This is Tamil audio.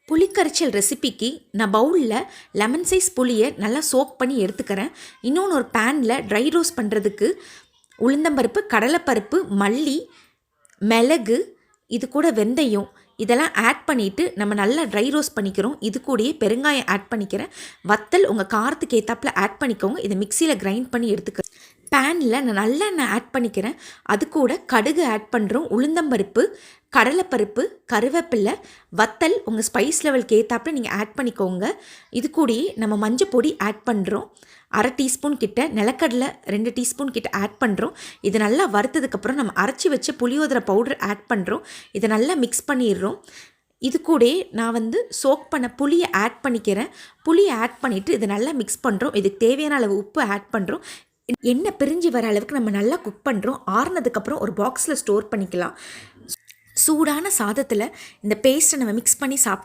புளிக்கரைச்சல் ரெசிபிக்கு நான் பவுலில் லெமன் சைஸ் புளியை நல்லா சோக் பண்ணி எடுத்துக்கிறேன். இன்னொன்று ஒரு பேனில் ட்ரை ரோஸ்ட் பண்ணுறதுக்கு உளுந்தம்பருப்பு, கடலைப்பருப்பு, மல்லி, மிளகு, இது கூட வெந்தயம் இதெல்லாம் ஆட் பண்ணிவிட்டு நம்ம நல்லா ட்ரை ரோஸ்ட் பண்ணிக்கிறோம். இது கூடயே பெருங்காயம் ஆட் பண்ணிக்கிறேன். வத்தல் உங்கள் காரத்துக்கு ஏற்றாப்பில் ஆட் பண்ணிக்கோங்க. இதை மிக்சியில் கிரைண்ட் பண்ணி எடுத்துக்கிறேன். பேனில் நான் நல்லெண்ணெய் ஆட் பண்ணிக்கிறேன். அது கூட கடுகு ஆட் பண்ணுறோம். உளுந்தம்பருப்பு, கடலைப்பருப்பு, கருவேப்பிலை, வத்தல் உங்கள் ஸ்பைஸ் லெவலுக்கு ஏற்றாப்பில் நீங்கள் ஆட் பண்ணிக்கோங்க. இது கூடயே நம்ம மஞ்சள் பொடி ஆட் பண்ணுறோம். 1/2 டீஸ்பூன் கிட்ட, நிலக்கடலை 2 டீஸ்பூன் கிட்ட ஆட் பண்ணுறோம். இது நல்லா வறுத்ததுக்கப்புறம் நம்ம அரைச்சி வச்ச புளியோதரை பவுடர் ஆட் பண்ணுறோம். இதை நல்லா மிக்ஸ் பண்ணிடுறோம். இது கூட நான் சோக் பண்ண புளியை ஆட் பண்ணிக்கிறேன். புளியை ஆட் பண்ணிவிட்டு இதை நல்லா மிக்ஸ் பண்ணுறோம். இதுக்கு தேவையான அளவு உப்பு ஆட் பண்ணுறோம். எண்ணெய் பிரிஞ்சு வர அளவுக்கு நம்ம நல்லா குக் பண்ணுறோம். ஆறுனதுக்கப்புறம் ஒரு பாக்ஸில் ஸ்டோர் பண்ணிக்கலாம். சூடான சாதத்தில் இந்த பேஸ்ட்டை நம்ம மிக்ஸ் பண்ணி சாப்பிட்டோம்.